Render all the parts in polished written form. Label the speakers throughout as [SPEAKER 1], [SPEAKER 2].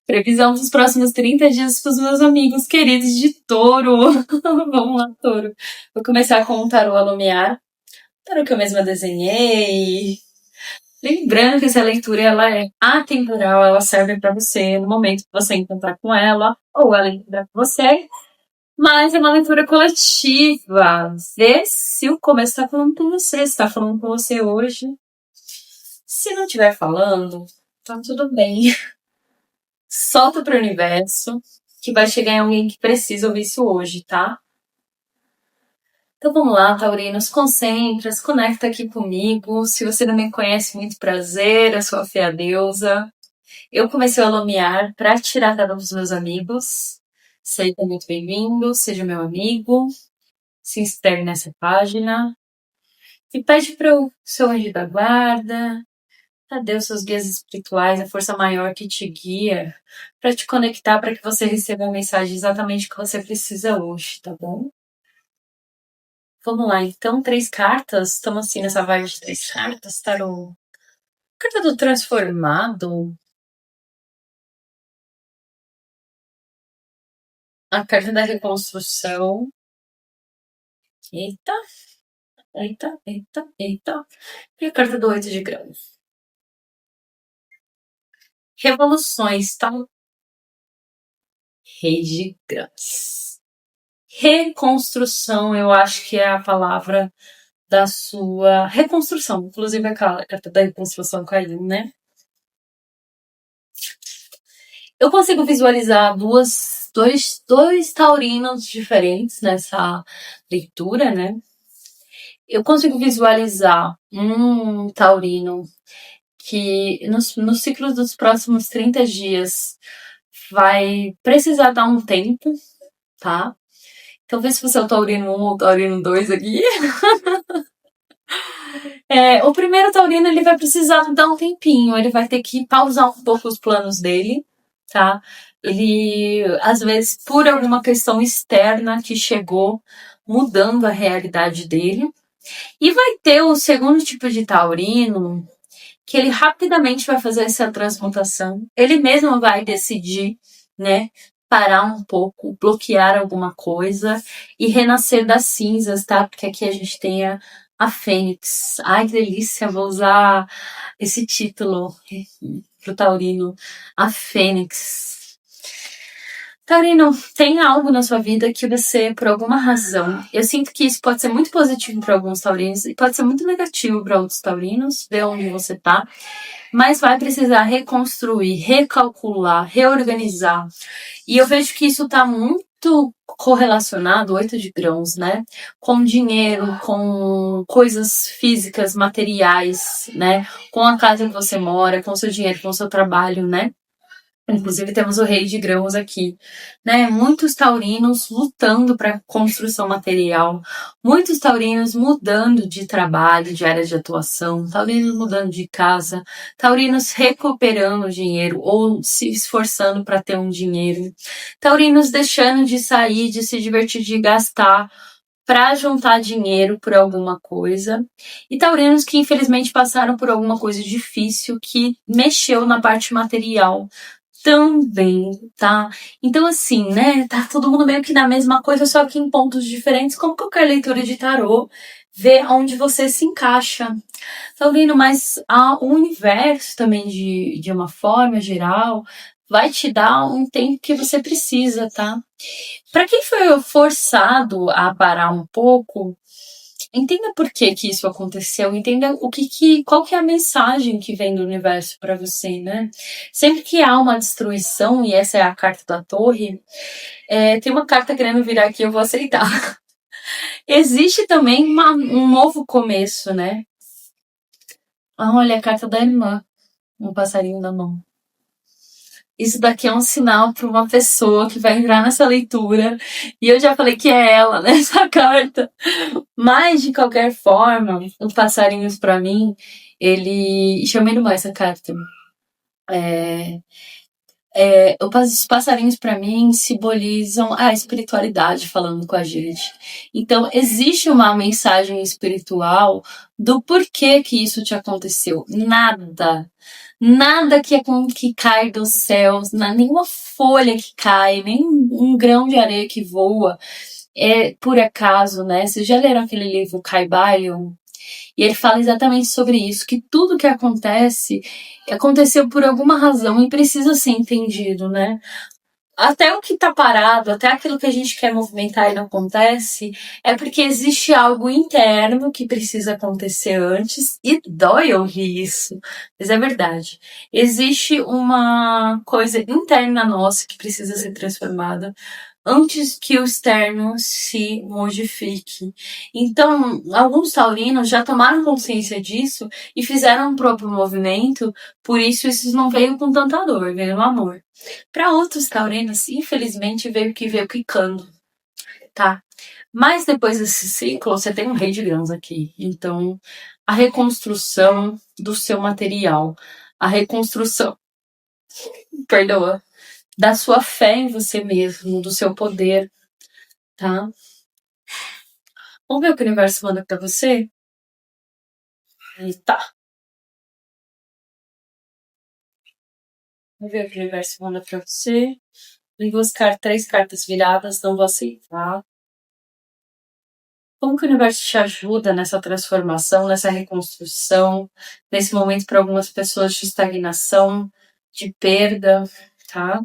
[SPEAKER 1] Previsão dos próximos 30 dias para os meus amigos queridos de Touro. Vamos lá, Touro. Vou começar com um tarô Alumiar. Tarô que eu mesma desenhei. Lembrando que essa leitura ela é atemporal, ela serve para você no momento que você encontrar com ela, ou ela encontrar com você. Mas é uma leitura coletiva. Vê se o começo está falando com você, se está falando com você hoje. Se não estiver falando, tá tudo bem. Solta pro universo, que vai chegar em alguém que precisa ouvir isso hoje, tá? Então vamos lá, Taurino, se concentra, se conecta aqui comigo. Se você não me conhece, muito prazer, eu sou a Fé a Deusa. Eu comecei a Alumiar para tirar a cada um dos meus amigos. Seja muito bem-vindo, seja meu amigo. Se inscreve nessa página. E pede para o seu anjo da guarda, a Deus, seus guias espirituais, a força maior que te guia, para te conectar, para que você receba a mensagem exatamente que você precisa hoje, tá bom? Vamos lá, então, 3 cartas, estamos assim nessa vibe de 3 cartas, tarô. Carta do transformado. A carta da reconstrução. Eita, eita, eita, eita. E a carta do 8 de grãos. Revoluções, tá? Rei de grãos. Reconstrução, eu acho que é a palavra da sua reconstrução. Inclusive a carta da reconstrução caiu, né? Eu consigo visualizar dois taurinos diferentes nessa leitura, né? Eu consigo visualizar um taurino que nos ciclos dos próximos 30 dias vai precisar dar um tempo, tá? Então vê se você é o taurino 1 ou o taurino 2 aqui. O primeiro taurino ele vai precisar dar um tempinho, ele vai ter que pausar um pouco os planos dele, tá? Ele, às vezes, por alguma questão externa que chegou mudando a realidade dele. E vai ter o segundo tipo de taurino, que ele rapidamente vai fazer essa transmutação. Ele mesmo vai decidir, né? Parar um pouco, bloquear alguma coisa e renascer das cinzas, tá? Porque aqui a gente tem a Fênix. Ai, que delícia, vou usar esse título pro taurino. A Fênix. Taurino, tem algo na sua vida que você, por alguma razão, eu sinto que isso pode ser muito positivo para alguns taurinos e pode ser muito negativo para outros taurinos, ver onde você tá, mas vai precisar reconstruir, recalcular, reorganizar. E eu vejo que isso tá muito correlacionado, 8 de grãos, né? Com dinheiro, com coisas físicas, materiais, né? Com a casa que você mora, com o seu dinheiro, com o seu trabalho, né? Inclusive temos o rei de grãos aqui, né? Muitos taurinos lutando para construção material, muitos taurinos mudando de trabalho, de área de atuação, taurinos mudando de casa, taurinos recuperando dinheiro ou se esforçando para ter um dinheiro, taurinos deixando de sair, de se divertir, de gastar para juntar dinheiro por alguma coisa, e taurinos que infelizmente passaram por alguma coisa difícil que mexeu na parte material também, tá? Então, assim, né? Tá todo mundo meio que na mesma coisa, só que em pontos diferentes, como qualquer leitura de tarô, vê onde você se encaixa. Taurino, mas o universo também, de uma forma geral, vai te dar um tempo que você precisa, tá? Para quem foi forçado a parar um pouco, entenda por que isso aconteceu, entenda qual que é a mensagem que vem do universo para você, né? Sempre que há uma destruição, e essa é a carta da torre, tem uma carta querendo virar aqui, eu vou aceitar. Existe também um novo começo, né? Olha, a carta da irmã, um passarinho na mão. Isso daqui é um sinal para uma pessoa que vai entrar nessa leitura. E eu já falei que é ela nessa carta. Mas, de qualquer forma, os passarinhos para mim, ele... Chamei no mais essa carta. Os passarinhos para mim simbolizam a espiritualidade falando com a gente. Então, existe uma mensagem espiritual do porquê que isso te aconteceu. Nada que cai dos céus, nenhuma folha que cai, nem um grão de areia que voa é por acaso, né? Vocês já leram aquele livro Caibalion? E ele fala exatamente sobre isso, que tudo que acontece aconteceu por alguma razão e precisa ser entendido, né? Até o que tá parado, até aquilo que a gente quer movimentar e não acontece, é porque existe algo interno que precisa acontecer antes e dói ouvir isso, mas é verdade. Existe uma coisa interna nossa que precisa ser transformada antes que o externo se modifique. Então, alguns taurinos já tomaram consciência disso e fizeram um próprio movimento, por isso não veio com tanta dor, veio no amor. Para outros taurinos, infelizmente, veio que veio quicando, tá? Mas depois desse ciclo, você tem um rei de grãos aqui. Então, a reconstrução do seu material, a reconstrução, perdoa, da sua fé em você mesmo, do seu poder, tá? Vamos ver o que o universo manda pra você? Tá. Vamos ver o que o universo manda pra você. Vem buscar 3 cartas viradas, não vou aceitar. Como que o universo te ajuda nessa transformação, nessa reconstrução, nesse momento para algumas pessoas de estagnação, de perda, tá?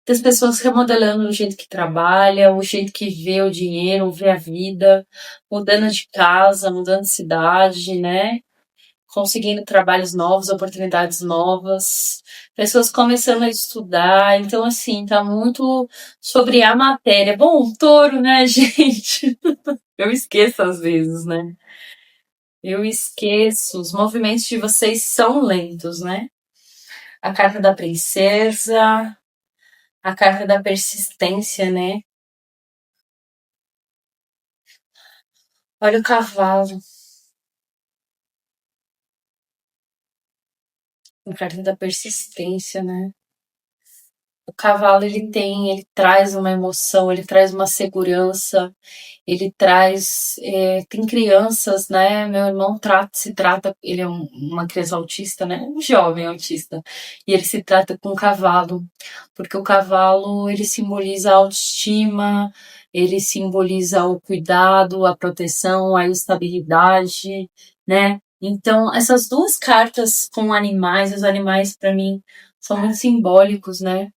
[SPEAKER 1] Das pessoas remodelando o jeito que trabalha, o jeito que vê o dinheiro, vê a vida, mudando de casa, mudando de cidade, né? Conseguindo trabalhos novos, oportunidades novas, pessoas começando a estudar. Então, assim, tá muito sobre a matéria. Bom, touro, né, gente? Eu esqueço às vezes, né? Eu esqueço. Os movimentos de vocês são lentos, né? A carta da princesa, a carta da persistência, né? Olha o cavalo, a carta da persistência, né? O cavalo ele traz uma emoção, ele traz uma segurança, ele traz, tem crianças, né? Meu irmão se trata, ele é uma criança autista, né? Um jovem autista, e ele se trata com o cavalo, porque o cavalo ele simboliza a autoestima, ele simboliza o cuidado, a proteção, a estabilidade, né? Então, essas 2 cartas com animais, os animais para mim são muito simbólicos, né?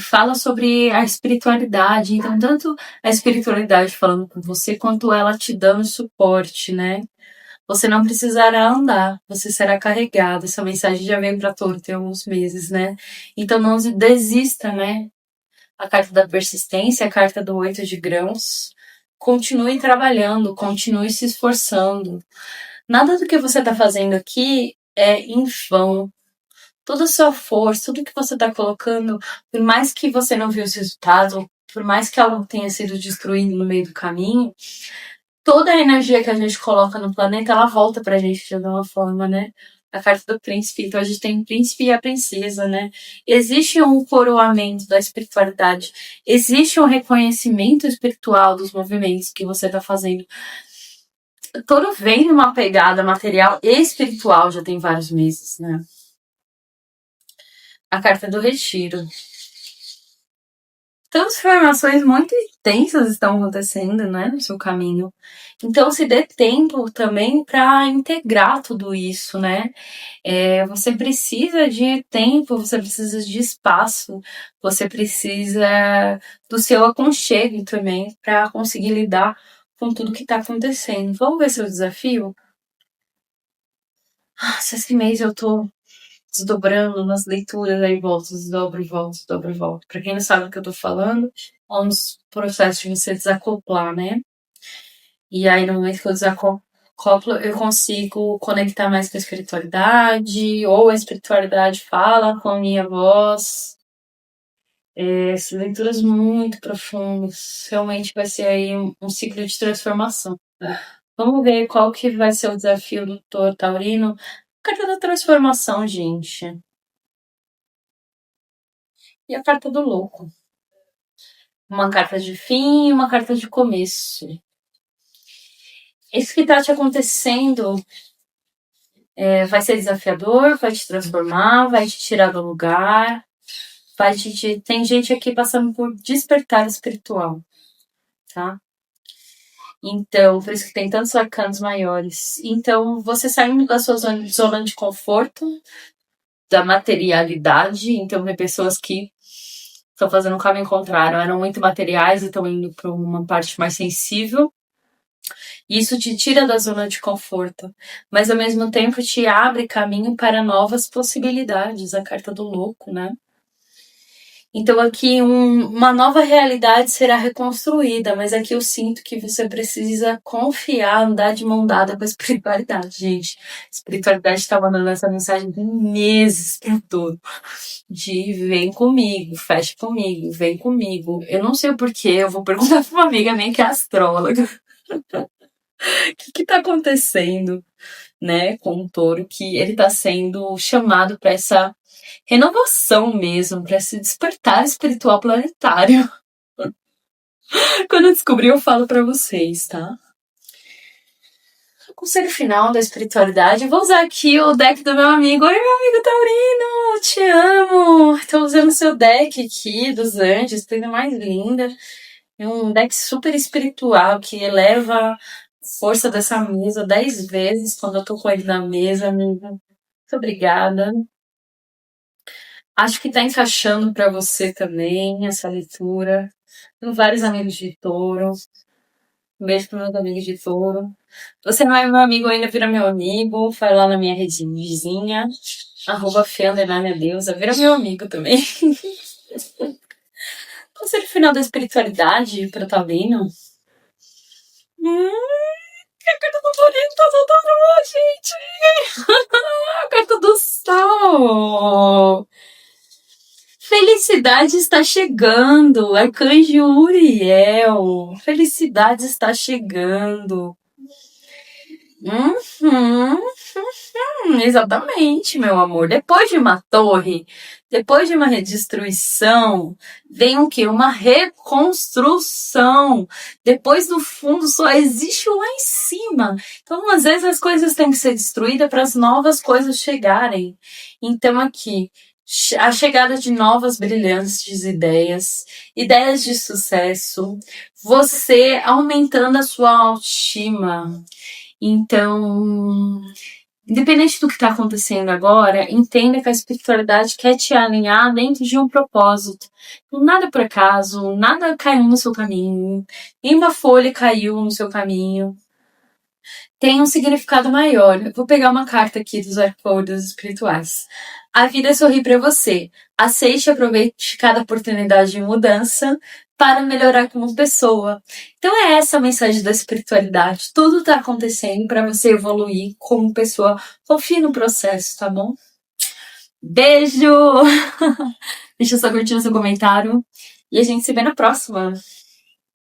[SPEAKER 1] Fala sobre a espiritualidade. Então, tanto a espiritualidade falando com você, quanto ela te dando suporte, né? Você não precisará andar, você será carregado. Essa mensagem já veio para touro tem alguns meses, né? Então, não desista, né? A carta da persistência, a carta do 8 de grãos. Continue trabalhando, continue se esforçando. Nada do que você está fazendo aqui é em vão. Toda a sua força, tudo que você está colocando, por mais que você não viu os resultados, ou por mais que algo tenha sido destruído no meio do caminho, toda a energia que a gente coloca no planeta, ela volta pra gente de alguma forma, né? A carta do príncipe, então a gente tem o príncipe e a princesa, né? Existe um coroamento da espiritualidade, existe um reconhecimento espiritual dos movimentos que você está fazendo. Todo vem numa pegada material e espiritual, já tem vários meses, né? A carta do retiro. Transformações muito intensas estão acontecendo, né, no seu caminho. Então, se dê tempo também para integrar tudo isso, né? Você precisa de tempo, você precisa de espaço, você precisa do seu aconchego também para conseguir lidar com tudo que está acontecendo. Vamos ver seu desafio? Esse mês eu tô desdobrando nas leituras, aí volto, desdobro e volto, desdobro e volto. Pra quem não sabe o que eu tô falando, é um dos processos de você desacoplar, né? E aí, no momento que eu desacoplo, eu consigo conectar mais com a espiritualidade, ou a espiritualidade fala com a minha voz. Essas leituras muito profundas. Realmente vai ser aí um ciclo de transformação. Vamos ver qual que vai ser o desafio do Touro Taurino. Carta da transformação, gente. E a carta do louco. Uma carta de fim e uma carta de começo. Isso que tá te acontecendo Vai ser desafiador, vai te transformar, vai te tirar do lugar, tem gente aqui passando por despertar espiritual, tá? Então, por isso que tem tantos arcanos maiores. Então, você saindo da sua zona de conforto, da materialidade. Então, tem pessoas que estão fazendo o caminho contrário, eram muito materiais e estão indo para uma parte mais sensível. E isso te tira da zona de conforto, mas ao mesmo tempo te abre caminho para novas possibilidades, a carta do louco, né? Então aqui uma nova realidade será reconstruída, mas aqui eu sinto que você precisa confiar, andar de mão dada com a espiritualidade, gente. A espiritualidade está mandando essa mensagem de meses por todo. De vem comigo, fecha comigo, vem comigo. Eu não sei o porquê, eu vou perguntar para uma amiga minha que é astróloga. O que tá acontecendo, né, com o touro, que ele tá sendo chamado para essa renovação mesmo, para esse despertar espiritual planetário. Quando eu descobri, eu falo para vocês, tá? O conselho final da espiritualidade, eu vou usar aqui o deck do meu amigo. Oi, meu amigo Taurino, te amo! Tô usando o seu deck aqui, dos anjos, coisa mais linda. É um deck super espiritual, que eleva a força dessa mesa 10 vezes quando eu tô com ele na mesa, amiga. Muito obrigada. Acho que tá encaixando para você também essa leitura. Tenho vários amigos de touro. Um beijo para meus amigos de touro. Você não é meu amigo ainda, vira meu amigo. Vai lá na minha rede vizinha. @Fê_Deusa. Vira meu amigo também. Conselho final da espiritualidade para Taurino. A carta do Taurino tá soltando, gente! A carta do Sol! Felicidade está chegando, Arcanjo Uriel. Felicidade está chegando. Exatamente, meu amor. Depois de uma torre, depois de uma destruição, vem o quê? Uma reconstrução. Depois do fundo só existe lá em cima. Então, às vezes as coisas têm que ser destruídas para as novas coisas chegarem. Então, aqui, a chegada de novas brilhantes ideias, ideias de sucesso, você aumentando a sua autoestima. Então, independente do que está acontecendo agora, entenda que a espiritualidade quer te alinhar dentro de um propósito. Nada por acaso, nada caiu no seu caminho, nenhuma folha caiu no seu caminho. Tem um significado maior. Eu vou pegar uma carta aqui dos arcanos espirituais. A vida sorri para você. Aceite e aproveite cada oportunidade de mudança para melhorar como pessoa. Então é essa a mensagem da espiritualidade. Tudo está acontecendo para você evoluir como pessoa. Confie no processo, tá bom? Beijo! Deixa eu só curtir o seu comentário. E a gente se vê na próxima.